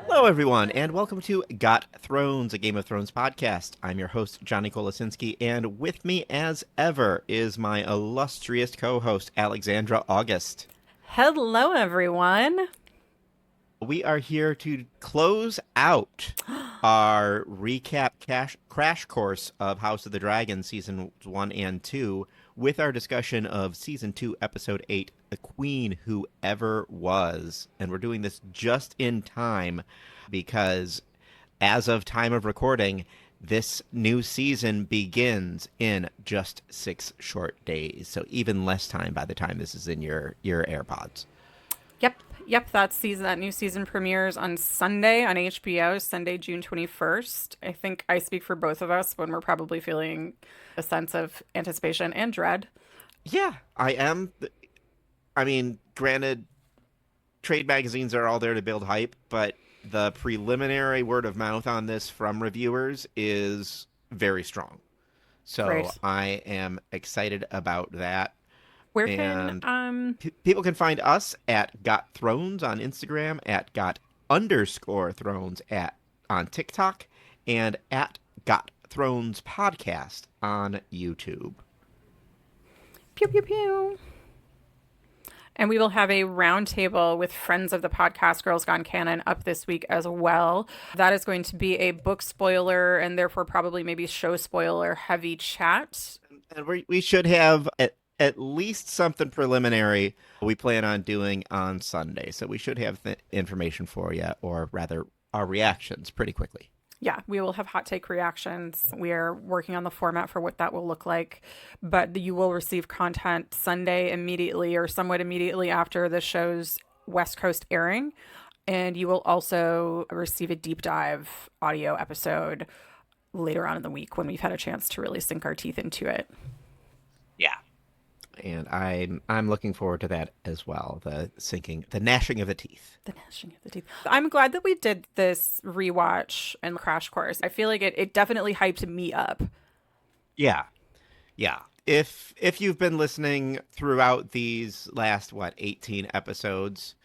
Hello, everyone, and welcome to Got Thrones, a Game of Thrones podcast. I'm your host, Johnny Kolasinski, and with me, as ever, is my illustrious co-host, Alexandra August. Hello, everyone. We are here to close out our recap crash course of House of the Dragon Seasons 1 and 2 with our discussion of Season 2, Episode 8, The Queen Who Ever Was. And we're doing this just in time because, as of time of recording, this new season begins in just 6 short days. So even less time by the time this is in your AirPods. Yep, that new season premieres on Sunday on HBO, Sunday, June 21st. I think I speak for both of us when we're probably feeling a sense of anticipation and dread. Yeah, I am. I mean, granted, trade magazines are all there to build hype, but the preliminary word of mouth on this from reviewers is very strong. So Great. I am excited about that. Where And can people can find us at Got Thrones on Instagram, at Got_Thrones on TikTok, and at Got Thrones Podcast on YouTube. pew pew pew. And we will have a roundtable with friends of the podcast Girls Gone Canon up this week as well. That is going to be a book spoiler and therefore probably maybe show spoiler heavy chat. And we should have at least something preliminary we plan on doing on Sunday. So we should have the information for you, or rather our reactions pretty quickly. Yeah, we will have hot take reactions. We are working on the format for what that will look like, but you will receive content Sunday immediately or somewhat immediately after the show's West Coast airing. And you will also receive a deep dive audio episode later on in the week when we've had a chance to really sink our teeth into it. Yeah. And I'm looking forward to that as well. The gnashing of the teeth. The gnashing of the teeth. I'm glad that we did this rewatch and crash course. I feel like it definitely hyped me up. Yeah. Yeah. If you've been listening throughout these last, 18 episodes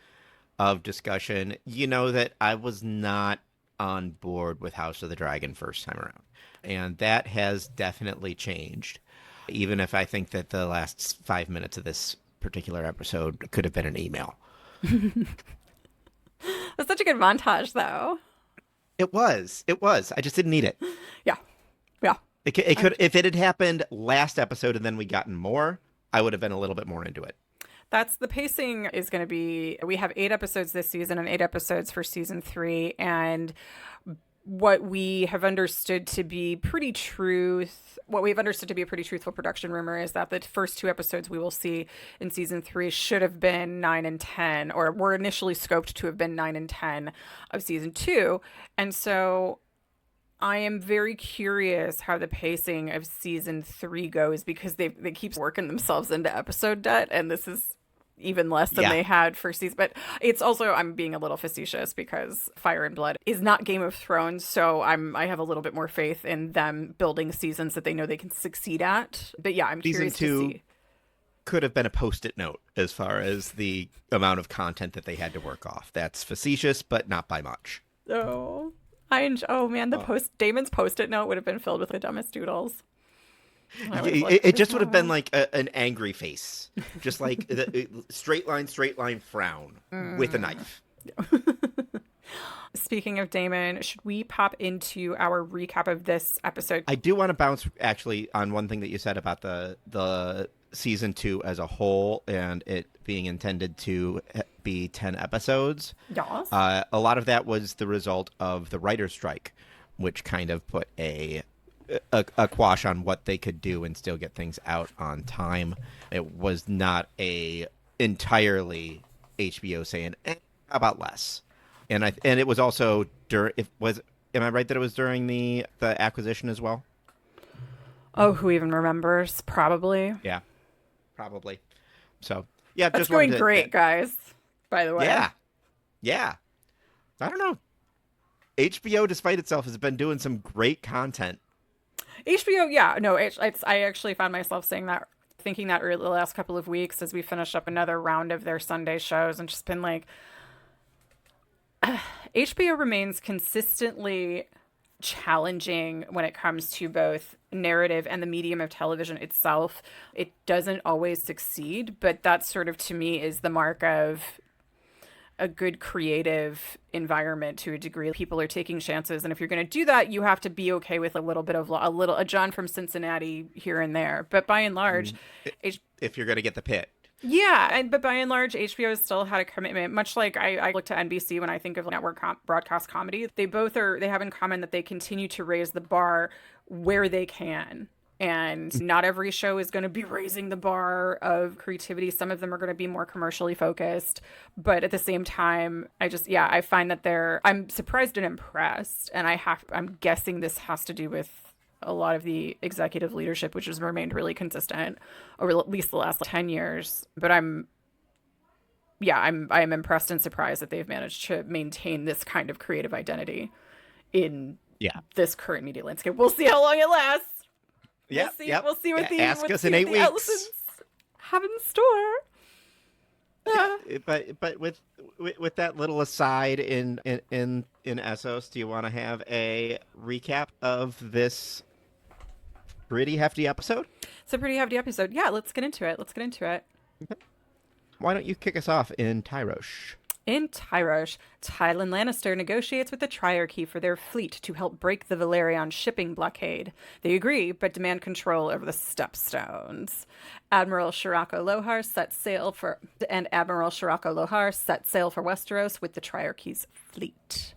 of discussion, you know that I was not on board with House of the Dragon first time around. And that has definitely changed. Even if I think that the last 5 minutes of this particular episode could have been an email. That's such a good montage, though. It was. I just didn't need it. Yeah. Yeah. It could, if it had happened last episode and then we gotten more, I would have been a little bit more into it. That's the pacing is going to be, we have 8 episodes this season and 8 episodes for season 3. And what we have understood to be pretty truthful production rumor is that the first 2 episodes we will see in season 3 should have been 9 and 10, or were initially scoped to have been 9 and 10 of season 2. And so I am very curious how the pacing of season 3 goes, because they keep working themselves into episode debt, and this is even less than they had for season. But it's also, I'm being a little facetious because Fire and Blood is not Game of Thrones, so I have a little bit more faith in them building seasons that they know they can succeed at. But yeah, I'm curious to see. Could have been a post-it note as far as the amount of content that they had to work off. That's facetious, but not by much. Oh, man, Damon's post-it note would have been filled with the dumbest doodles. It just would have been like an angry face, just like the straight line frown with a knife. Speaking of Damon, should we pop into our recap of this episode? I do want to bounce actually on one thing that you said about the season 2 as a whole and it being intended to be 10 episodes. Yes. A lot of that was the result of the writer's strike, which kind of put a quash on what they could do and still get things out on time. It was not a entirely HBO saying how about less, and it was also am I right that it was during the acquisition as well? Oh, who even remembers? Probably. Yeah, probably. So yeah, that's just going great, guys. By the way. Yeah. I don't know. HBO, despite itself, has been doing some great content. HBO, yeah, no, I actually found myself saying that thinking that the last couple of weeks as we finished up another round of their Sunday shows and just been like, HBO remains consistently challenging when it comes to both narrative and the medium of television itself. It doesn't always succeed, but that sort of to me is the mark of a good creative environment to a degree. People are taking chances, and if you're going to do that, you have to be okay with a little bit of a John from Cincinnati here and there. But by and large, Mm. H- If you're going to get the pit. yeah, but by and large, HBO has still had a commitment. Much like I look to NBC when I think of network broadcast comedy, they have in common that they continue to raise the bar where they can. And not every show is going to be raising the bar of creativity. Some of them are going to be more commercially focused. But at the same time, I find that I'm surprised and impressed. And I'm guessing this has to do with a lot of the executive leadership, which has remained really consistent over at least the last 10 years. But I'm impressed and surprised that they've managed to maintain this kind of creative identity in Yeah. this current media landscape. We'll see how long it lasts. Yeah. We'll see what Ask us in 8 weeks. Ellisons have in store. But with that little aside in Essos, do you want to have a recap of this pretty hefty episode? It's a pretty hefty episode. Yeah, let's get into it. Why don't you kick us off in Tyrosh? In Tyrosh, Tywin Lannister negotiates with the Triarchy for their fleet to help break the Valerian shipping blockade. They agree, but demand control over the Stepstones. Admiral Shirako Lohar sets sail for Westeros with the Triarchy's fleet.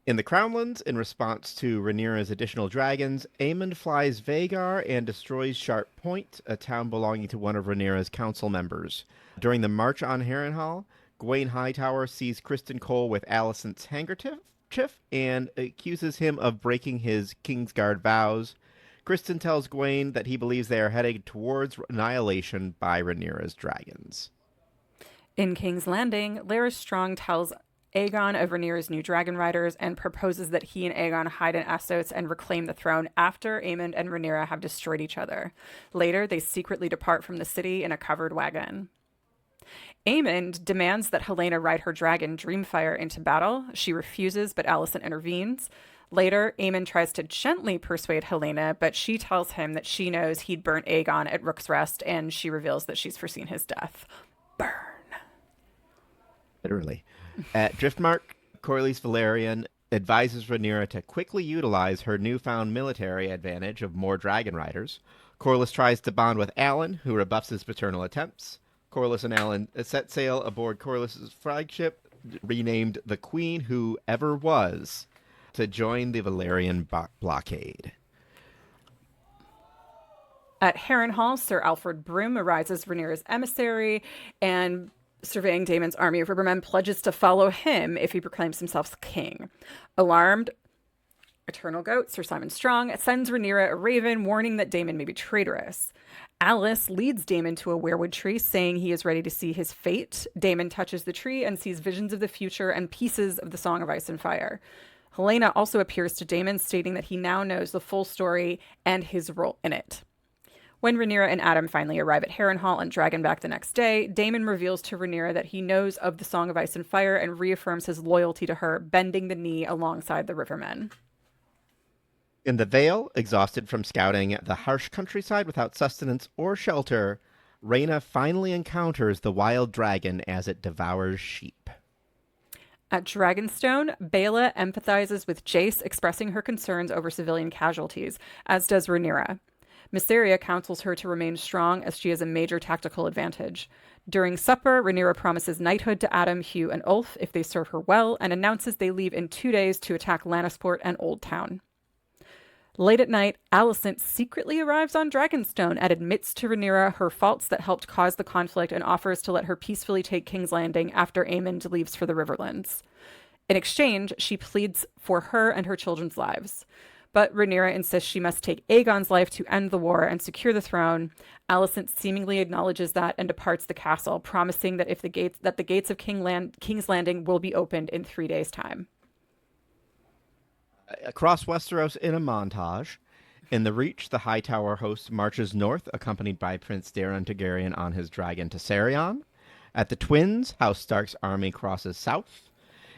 In the Crownlands, in response to Rhaenyra's additional dragons, Aemond flies Vhagar and destroys Sharp Point, a town belonging to one of Rhaenyra's council members. During the march on Harrenhal, Gwaine Hightower sees Criston Cole with Alicent's handkerchief and accuses him of breaking his Kingsguard vows. Criston tells Gwaine that he believes they are heading towards annihilation by Rhaenyra's dragons. In King's Landing, Larys Strong tells Aegon of Rhaenyra's new dragon riders and proposes that he and Aegon hide in Essos and reclaim the throne after Aemond and Rhaenyra have destroyed each other. Later, they secretly depart from the city in a covered wagon. Aemond demands that Helaena ride her dragon Dreamfire into battle. She refuses, but Alicent intervenes. Later, Aemond tries to gently persuade Helaena, but she tells him that she knows he'd burnt Aegon at Rook's Rest, and she reveals that she's foreseen his death. Burn. Literally. At Driftmark, Corlys Velaryon advises Rhaenyra to quickly utilize her newfound military advantage of more dragon riders. Corlys tries to bond with Alan, who rebuffs his paternal attempts. Corlys and Alan set sail aboard Corlys's flagship, renamed the Queen Who Ever Was, to join the Valerian blockade. At Harrenhal, Sir Alfred Broom arises Rhaenyra's emissary, and surveying Daemon's army of rivermen pledges to follow him if he proclaims himself king. Alarmed, Eternal Goat, Sir Simon Strong, sends Rhaenyra a raven warning that Daemon may be traitorous. Alice leads Daemon to a weirwood tree, saying he is ready to see his fate. Daemon touches the tree and sees visions of the future and pieces of the Song of Ice and Fire. Helaena also appears to Daemon, stating that he now knows the full story and his role in it. When Rhaenyra and Adam finally arrive at Harrenhal and Dragonback the next day, Daemon reveals to Rhaenyra that he knows of the Song of Ice and Fire and reaffirms his loyalty to her, bending the knee alongside the Rivermen. In the Vale, exhausted from scouting the harsh countryside without sustenance or shelter, Rhaena finally encounters the wild dragon as it devours sheep. At Dragonstone, Baela empathizes with Jace, expressing her concerns over civilian casualties, as does Rhaenyra. Mysaria counsels her to remain strong as she has a major tactical advantage. During supper, Rhaenyra promises knighthood to Adam, Hugh, and Ulf if they serve her well, and announces they leave in 2 days to attack Lannisport and Old Town. Late at night, Alicent secretly arrives on Dragonstone and admits to Rhaenyra her faults that helped cause the conflict and offers to let her peacefully take King's Landing after Aemond leaves for the Riverlands. In exchange, she pleads for her and her children's lives. But Rhaenyra insists she must take Aegon's life to end the war and secure the throne. Alicent seemingly acknowledges that and departs the castle, promising that the gates of King's Landing will be opened in 3 days' time. Across Westeros in a montage, In the Reach, the Hightower host marches north, accompanied by Prince Daeron Targaryen on his dragon Tessarion. At the Twins, House Stark's army crosses south.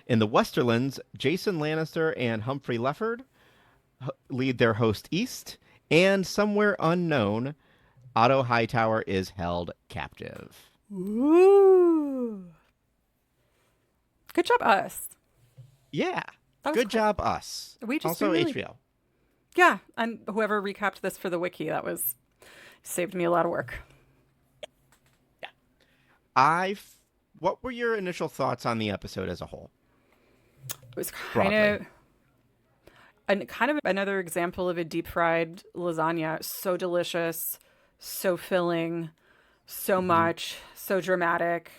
In the Westerlands, Jason Lannister and Humphrey Lefford lead their host east. And somewhere unknown, Otto Hightower is held captive. Ooh. Good job, us. Yeah. That was Good cool. job, us. We Also, really, HBO. yeah. And whoever recapped this for the wiki, that was saved me a lot of work. Yeah. I. What were your initial thoughts on the episode as a whole? It was Broadly. kind of another example of a deep fried lasagna. So delicious, so filling, so Hmm. much, so dramatic.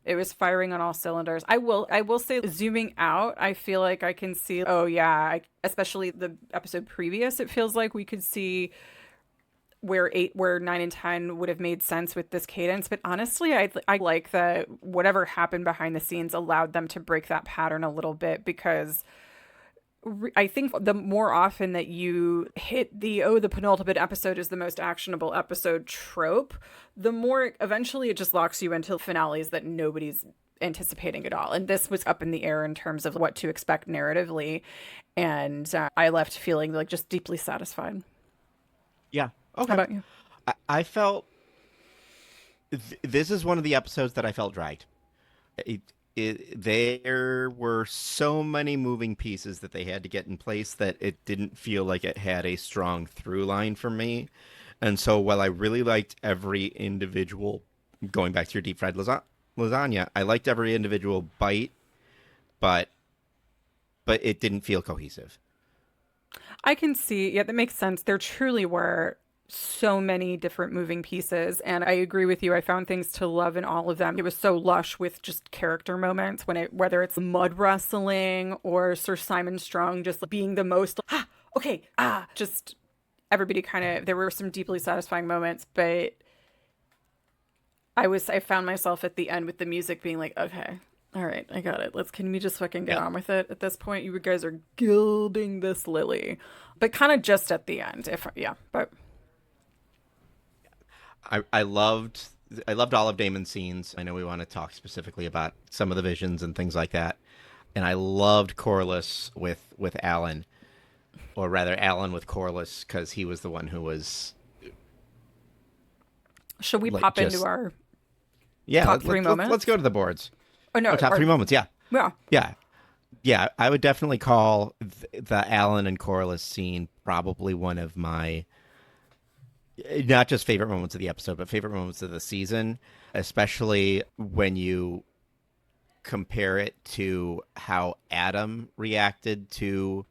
It was firing on all cylinders. I will say, zooming out, I feel like I can see. Oh yeah, especially the episode previous. It feels like we could see where 9 and 10 would have made sense with this cadence. But honestly, I like that whatever happened behind the scenes allowed them to break that pattern a little bit, because I think the more often that you hit the penultimate episode is the most actionable episode trope, the more eventually it just locks you into finales that nobody's anticipating at all. And this was up in the air in terms of what to expect narratively. And I left feeling like just deeply satisfied. Yeah. How Okay. about you? I felt this is one of the episodes that I felt dragged. There were so many moving pieces that they had to get in place that it didn't feel like it had a strong through line for me. And so while I really liked every individual, going back to your deep fried lasagna, I liked every individual bite, but it didn't feel cohesive. I can see, yeah, that makes sense. There truly were so many different moving pieces, and I agree with you. I found things to love in all of them. It was so lush with just character moments whether it's mud wrestling or Sir Simon Strong just being the most okay, just everybody kind of, there were some deeply satisfying moments, but I found myself at the end with the music being like, okay, all right, I got it. Can we just fucking get Yeah. on with it at this point? You guys are gilding this lily. But kind of just at the end. Yeah, but I loved all of Damon's scenes. I know we want to talk specifically about some of the visions and things like that. And I loved Corliss with Alan, or rather Alan with Corliss, because he was the one who was should we like pop into just our yeah. top three Let's moments? go to the boards. Oh no, Oh, top or, three moments. Yeah, yeah. yeah, yeah. I would definitely call the Alan and Corliss scene probably one of my not just favorite moments of the episode, but favorite moments of the season, especially when you compare it to how Adam reacted to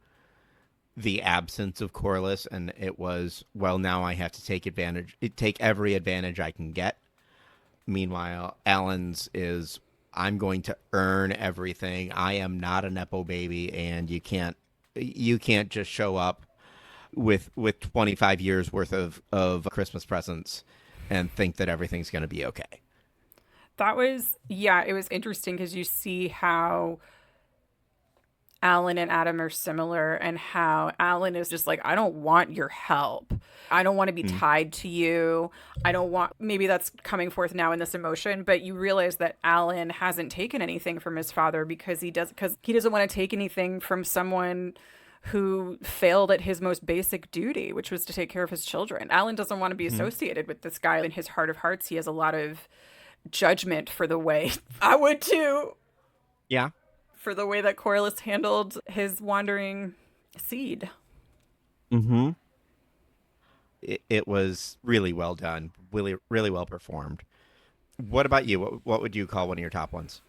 the absence of Corliss, and it was, well, now I have to take every advantage I can get. Meanwhile, Alan's is, I'm going to earn everything. I am not a nepo baby, and you can't just show up with 25 years worth of Christmas presents and think that everything's going to be okay. That was, yeah, it was interesting because you see how Alan and Adam are similar, and how Alan is just like, I don't want your help. I don't want to be Mm. tied to you. I don't want, maybe that's coming forth now in this emotion, but you realize that Alan hasn't taken anything from his father because he doesn't want to take anything from someone who failed at his most basic duty, which was to take care of his children. Alan doesn't want to be Hmm. associated with this guy. In his heart of hearts, he has a lot of judgment for the way I would too, Yeah. for the way that Corliss handled his wandering seed. Mm-hmm. It was really well done, really, really well performed. What about you? What would you call one of your top ones?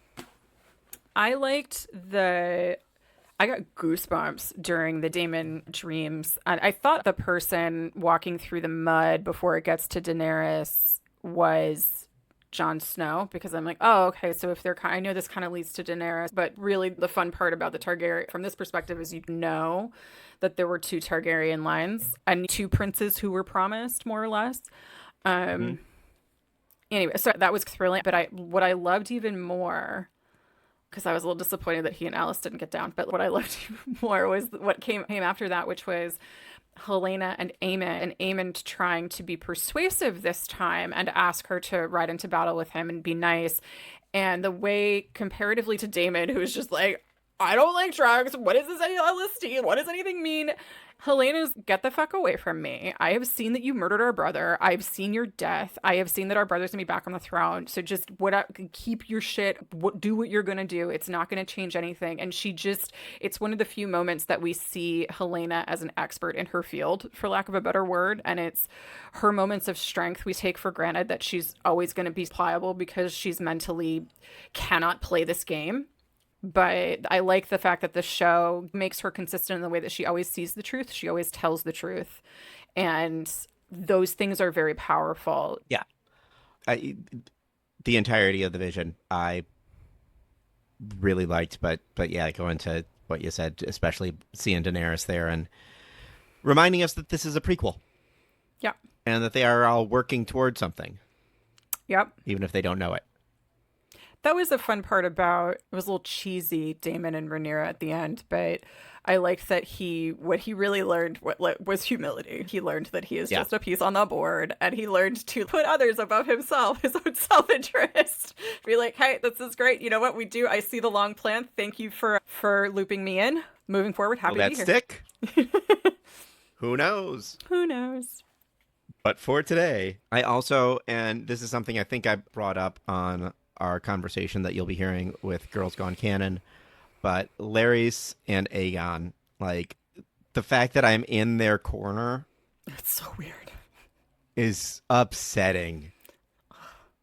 I liked the. I got goosebumps during the Damon dreams. And I thought the person walking through the mud before it gets to Daenerys was Jon Snow, because I'm like, oh, okay, so if they're I know this kind of leads to Daenerys, but really the fun part about the Targaryen from this perspective is, you know, that there were two Targaryen lines and two princes who were promised, more or less. Hmm. Um, anyway, so that was thrilling. But what I loved even more, because I was a little disappointed that he and Alice didn't get down, but what I loved even more was what came after that, which was Helena and Aemon trying to be persuasive this time and ask her to ride into battle with him and be nice. And the way, comparatively to Damon, who is just like, I don't like drugs. What is this LSD? What does anything mean? Helena's, get the fuck away from me. I have seen that you murdered our brother. I've seen your death. I have seen that our brother's gonna be back on the throne. So just keep your shit. Do what you're gonna do. It's not gonna change anything. And it's one of the few moments that we see Helena as an expert in her field, for lack of a better word. And it's her moments of strength we take for granted that she's always gonna be pliable because she's mentally cannot play this game. But I like the fact that the show makes her consistent in the way that she always sees the truth. She always tells the truth. And those things are very powerful. Yeah. The entirety of the vision I really liked, but yeah, going to what you said, especially seeing Daenerys there and reminding us that this is a prequel Yep. and that they are all working towards something, Yep. even if they don't know it. That was the fun part about it. Was a little cheesy, Damon and Rhaenyra at the end, but I liked that what he really learned was humility. He learned that he is Yeah. just a piece on the board, and he learned to put others above himself, his own self-interest. Be like, hey, this is great. You know what we do? I see the long plan. Thank you for looping me in. Moving forward, happy Will to that be here. stick? Who knows? Who knows? But for today, I also, and this is something I think I brought up on our conversation that you'll be hearing with Girls Gone Canon, but Larys and Aegon, like the fact that I'm in their corner It's so weird. is upsetting,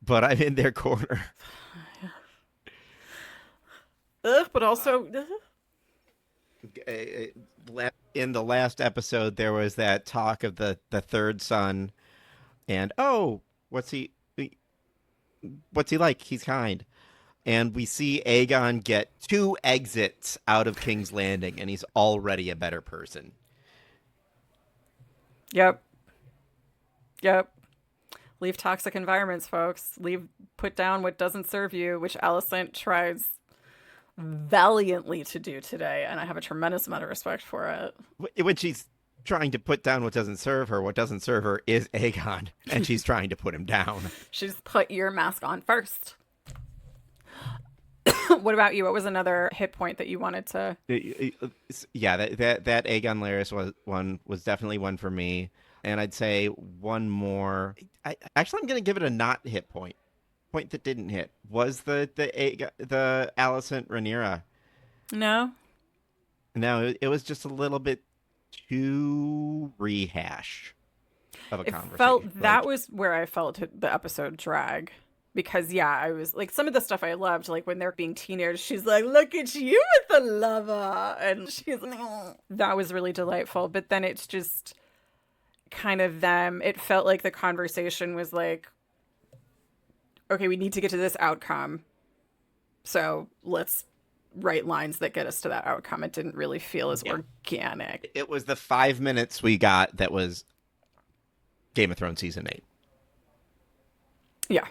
but I'm in their corner. But also, In the last episode, there was that talk of the third son, and what's he like? He's kind. And we see Aegon get 2 exits out of King's Landing, and he's already a better person. yep, yep. Leave toxic environments, folks. Put down what doesn't serve you, which Alicent tries valiantly to do today, and I have a tremendous amount of respect for it. When she's trying to put down what doesn't serve her, what doesn't serve her is Aegon, and she's trying to put him down. She's put your mask on first. What about you? What was another hit point that you wanted to? Yeah, that Aegon Larys was definitely one for me, and I'd say one more. I'm going to give it a not hit point. Point that didn't hit was the Alicent Rhaenyra. No, No, it was just a little bit too rehash of a it conversation. felt that was where I felt the episode drag. Because yeah, I was like some of the stuff I loved, like when they're being teenagers, she's like, "Look at you with the lover," and she's like, "Oh." That was really delightful. But then it's just kind of them. It felt like the conversation was like, "Okay, we need to get to this outcome, so let's write lines that get us to that outcome." It didn't really feel as organic. It was the 5 minutes we got that was Game of Thrones season 8. Yeah,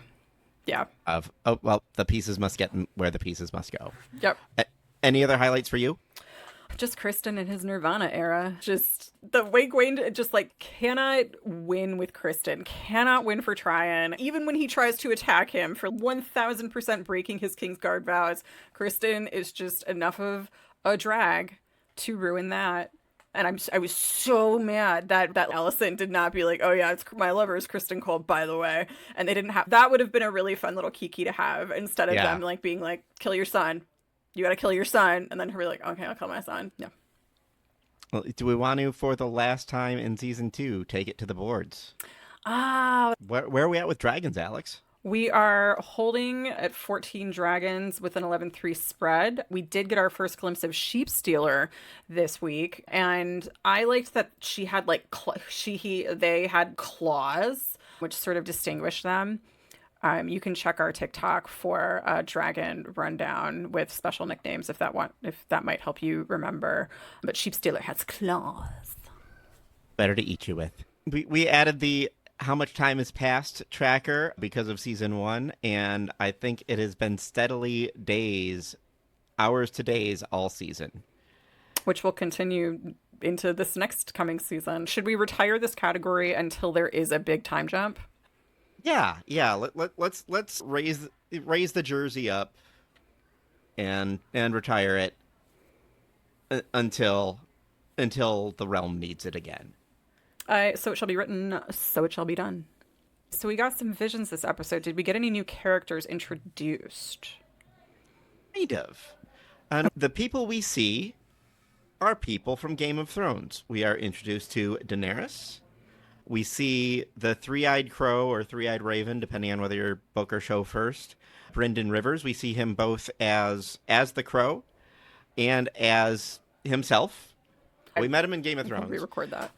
yeah, Of, oh, well, the pieces must get where the pieces must go. yep. Any other highlights for you? Just Kristen in his Nirvana era. Just the way Gwaine just like cannot win with Kristen, cannot win for Tryon. Even when he tries to attack him for 1000% breaking his Kingsguard vows, Kristen is just enough of a drag to ruin that. And I was so mad that Alicent did not be like, oh yeah, it's my lover is Kristen Cole, by the way. And they didn't have that. Would have been a really fun little kiki to have instead of them like being like, kill your son. You gotta kill your son, and then her be like, okay, I'll kill my son. No. Well, do we want to, for the last time in season 2, take it to the boards? Where are we at with dragons, Alex? We are holding at 14 dragons with an 11-3 spread. We did get our first glimpse of Sheep Stealer this week, and I liked that she had like they had claws, which sort of distinguished them. You can check our TikTok for a dragon rundown with special nicknames if that might help you remember. But Sheep Stealer has claws. Better to eat you with. We added the how much time has passed tracker because of season 1, and I think it has been steadily hours to days all season. Which will continue into this next coming season. Should we retire this category until there is a big time jump? Yeah. Let's raise the jersey up and retire it until the realm needs it again. So it shall be written, so it shall be done. So we got some visions this episode. Did we get any new characters introduced? Kind of. And the people we see are people from Game of Thrones. We are introduced to Daenerys. We see the three-eyed crow or three-eyed raven, depending on whether you're book or show first. Brynden Rivers. We see him both as the crow and as himself. We met him in Game of Thrones. We record that.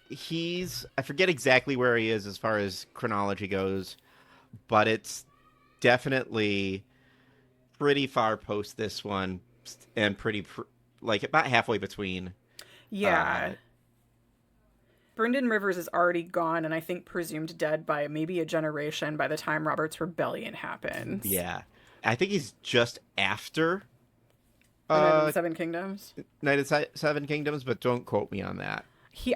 I forget exactly where he is as far as chronology goes, but it's definitely pretty far post this one and like about halfway between. Yeah. Brynden Rivers is already gone and I think presumed dead by maybe a generation by the time Robert's Rebellion happens. Yeah. I think he's just after The Night of the Seven Kingdoms. Night of Seven Kingdoms, but don't quote me on that.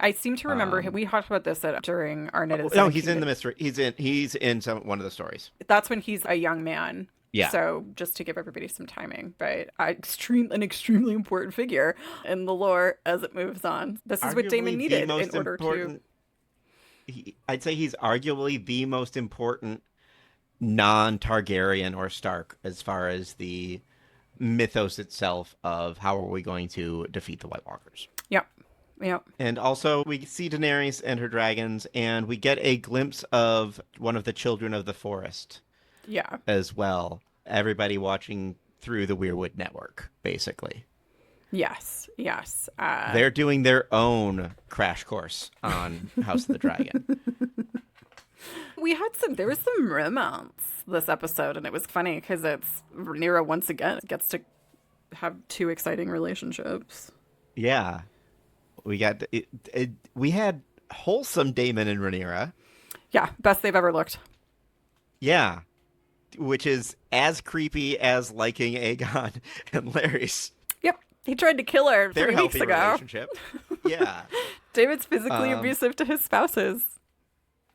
I seem to remember him. We talked about this during our Night of the No, Seven he's Kingdoms. in the mystery. He's in one of the stories. That's when he's a young man. Yeah. So just to give everybody some timing, but an extremely important figure in the lore as it moves on. This is what Daemon needed in order to. I'd say he's arguably the most important non-Targaryen or Stark as far as the mythos itself of how are we going to defeat the White Walkers. Yep. Yep. And also we see Daenerys and her dragons, and we get a glimpse of one of the children of the forest. Yeah. As well. Everybody watching through the Weirwood network, basically. Yes. Yes. They're doing their own crash course on House of the Dragon. There was some romance this episode, and it was funny because it's Rhaenyra once again gets to have two exciting relationships. Yeah. We had wholesome Daemon and Rhaenyra. Yeah, best they've ever looked. Yeah. Which is as creepy as liking Aegon and Larys. Yep. He tried to kill her Their 3 weeks healthy ago. Relationship. Yeah. David's physically abusive to his spouses.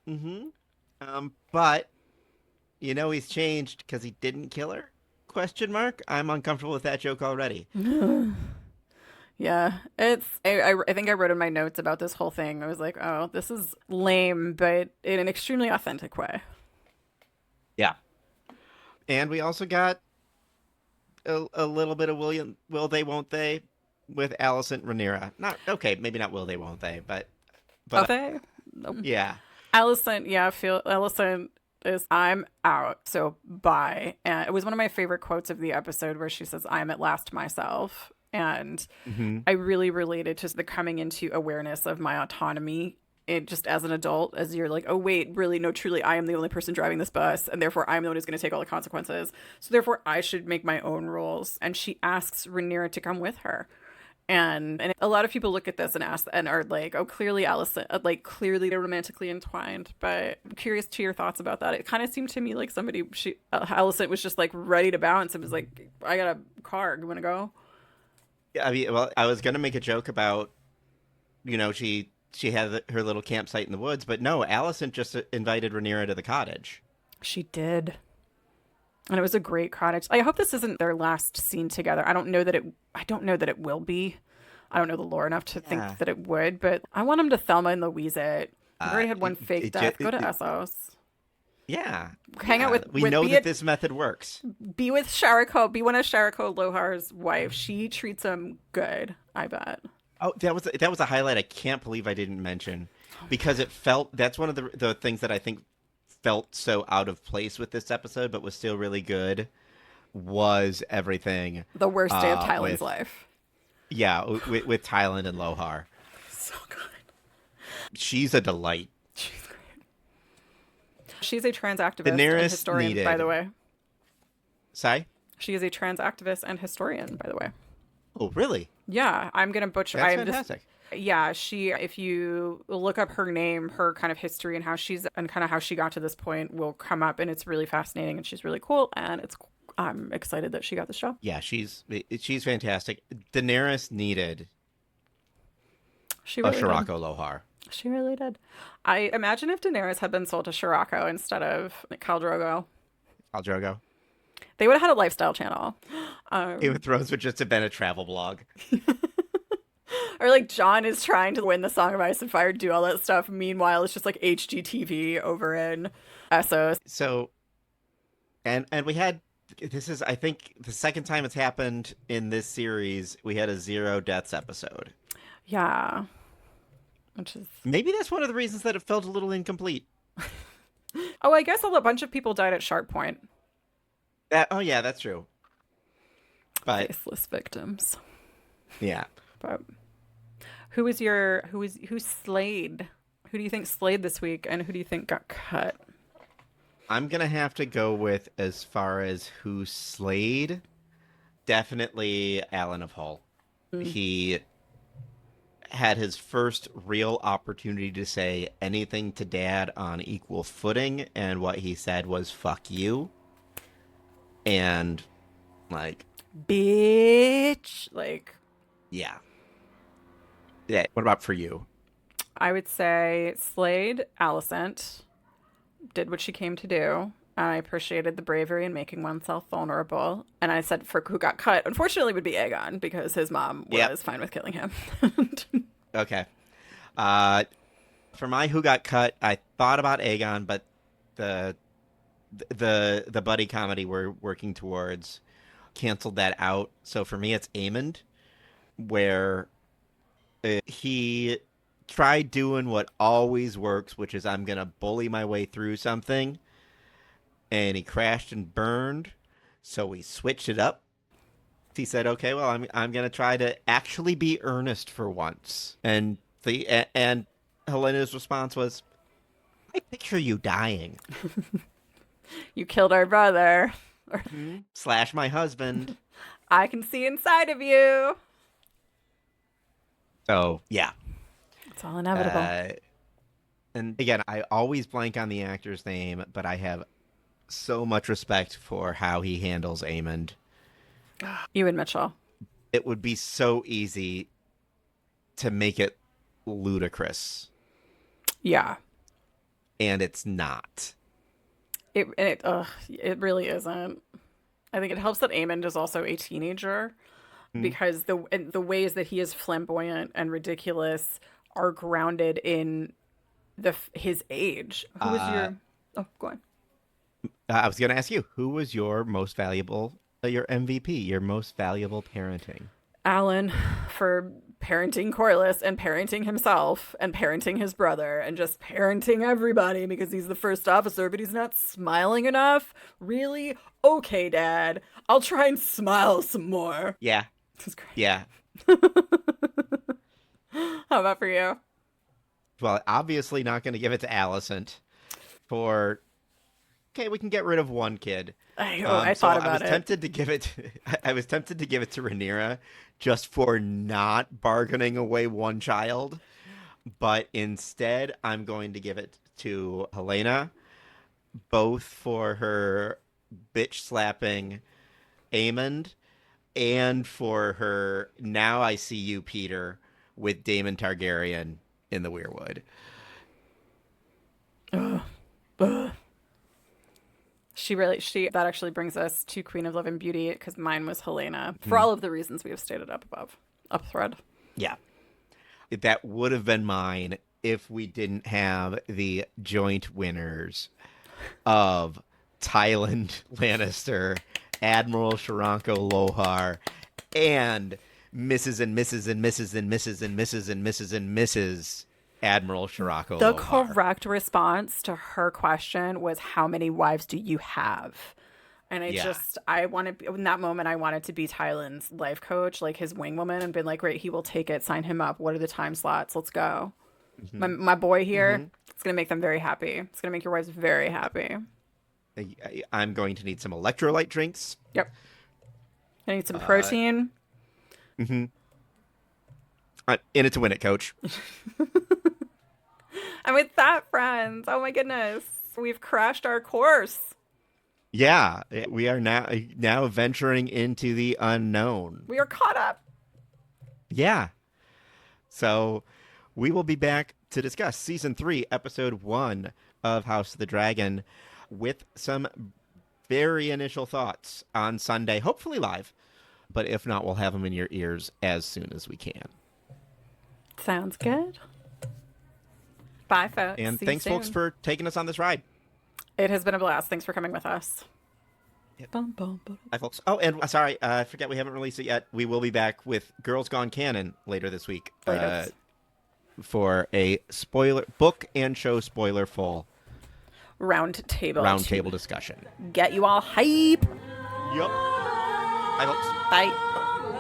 Mm-hmm. But he's changed because he didn't kill her? Question mark. I'm uncomfortable with that joke already. Yeah, I think I wrote in my notes about this whole thing. I was like, oh, this is lame, but in an extremely authentic way. Yeah. And we also got a little bit of will they, won't they, with Alicent Rhaenyra. Maybe not will they, won't they, but Will they? Nope. Yeah. Alicent, Alicent is, I'm out, so bye. And it was one of my favorite quotes of the episode where she says, I'm at last myself. And I really related to the coming into awareness of my autonomy. Just as an adult, as you're like, oh, wait, really, no, truly, I am the only person driving this bus, and therefore I'm the one who's going to take all the consequences. So therefore, I should make my own rules. And she asks Rhaenyra to come with her. And a lot of people look at this and ask and are like, oh, clearly Alicent, clearly they're romantically entwined. But I'm curious to your thoughts about that. It kind of seemed to me like Alicent was just like ready to bounce and was like, I got a car. You want to go? Yeah, I was going to make a joke about, she had her little campsite in the woods, but no, Alicent just invited Rhaenyra to the cottage. She did. And it was a great cottage. I hope this isn't their last scene together. I don't know that it will be. I don't know the lore enough to think that it would, but I want them to Thelma and Louise it. I've already had one fake death. Go to Essos. Yeah. Hang out with We know that this method works. Be with Shariko. Be one of Shariko Lohar's wife. She treats him good, I bet. Oh, that was a highlight I can't believe I didn't mention, because that's one of the things that I think felt so out of place with this episode, but was still really good, was everything. The worst day of Tyland's life. Yeah, with Tyland and Lohar. So good. She's a delight. She's great. She's a trans activist Daenerys and historian, by the way. Sorry? She is a trans activist and historian, by the way. Oh, really? Yeah, I'm gonna butcher. That's fantastic. Yeah, if you look up her name, her kind of history and how she got to this point will come up, and it's really fascinating, and she's really cool, and I'm excited that she got this job. Yeah, she's fantastic. Daenerys needed She a really did. Shirako Lohar. She really did. I imagine if Daenerys had been sold to Shirako instead of Khal Drogo, Al Drogo. they would have had a lifestyle channel. Game Um, of Thrones would just have been a travel blog. or like Jon is trying to win the Song of Ice and Fire, do all that stuff. Meanwhile, it's just like HGTV over in Essos. So, and we had this is I think the second time it's happened in this series. We had a zero deaths episode. Yeah, which is Maybe that's one of the reasons that it felt a little incomplete. oh, I guess a bunch of people died at Shark Point. That oh yeah, that's true. But Faceless victims. yeah, But who's slayed? Who do you think slayed this week, and who do you think got cut? I'm gonna have to go with as far as who slayed. Definitely Alan of Hull. Mm. He had his first real opportunity to say anything to Dad on equal footing, and what he said was "fuck you." And like, Bitch. Like, yeah, yeah. What about for you? I would say Slade Alicent did what she came to do. And I appreciated the bravery in making oneself vulnerable. And I said for who got cut, unfortunately, would be Aegon because his mom Yep. was fine with killing him. Okay. Uh, for my who got cut, I thought about Aegon, but the the buddy comedy we're working towards canceled that out. So for me, it's Aemond, where he tried doing what always works, which is I'm gonna bully my way through something, and he crashed and burned. So we switched it up. He said, "Okay, well, I'm gonna try to actually be earnest for once." And Helena's response was, "I picture you dying You killed our brother. slash my husband." I can see inside of you. So yeah. It's all inevitable. And again, I always blank on the actor's name, but I have so much respect for how he handles Aemond. Ewan Mitchell. It would be so easy to make it ludicrous, Yeah. and it's not. It really isn't. I think it helps that Aemond is also a teenager because the ways that he is flamboyant and ridiculous are grounded in his age. Who was your? Oh, go on. I was going to ask you, who was your most valuable, your MVP, your most valuable parenting? Alan for parenting Corlys and parenting himself and parenting his brother and just parenting everybody because he's the first officer, but he's not smiling enough. Really? Okay, Dad. I'll try and smile some more. Yeah, That's great. yeah. How about for you? Well, obviously not going to give it to Alicent for, okay, we can get rid of one kid. I So thought I was about it. tempted to give it. I was tempted to give it to Rhaenyra just for not bargaining away one child, but instead I'm going to give it to Helena, both for her bitch slapping Aemond and for her "now I see you, Peter" with Daemon Targaryen in the Weirwood. She that actually brings us to Queen of Love and Beauty because mine was Helena for all of the reasons we have stated up above. Up thread. Yeah, that would have been mine if we didn't have the joint winners of Tyland Lannister, Admiral Sharanko Lohar, and Mrs. and Mrs. and Mrs. and Mrs. and Mrs. and Mrs. and Mrs. Admiral Sharanko The Lohar. correct response to her question was, "How many wives do you have?" And Yeah. I wanted, in that moment, I wanted to be Tyland's life coach, like his wing woman, and been like, great, he will take it, sign him up. What are the time slots? Let's go. My boy here, it's going to make them very happy. It's going to make your wives very happy. I'm going to need some electrolyte drinks. Yep. I need some protein. In it to win it, coach. And with that, friends, oh my goodness, we've crashed our course. Yeah, we are now venturing into the unknown. We are caught up. Yeah. So we will be back to discuss season 3, episode 1 of House of the Dragon with some very initial thoughts on Sunday, hopefully live. But if not, we'll have them in your ears as soon as we can. Sounds good. Bye, folks. And See you thanks, folks, soon. for taking us on this ride. It has been a blast. Thanks for coming with us. Yep. Bum, bum, bum. Bye, folks. Oh, and sorry, I forget we haven't released it yet. We will be back with Girls Gone Canon later this week for a spoiler book and show spoiler full Round table. roundtable discussion. Get you all hype. Yep. Bye, folks. Bye.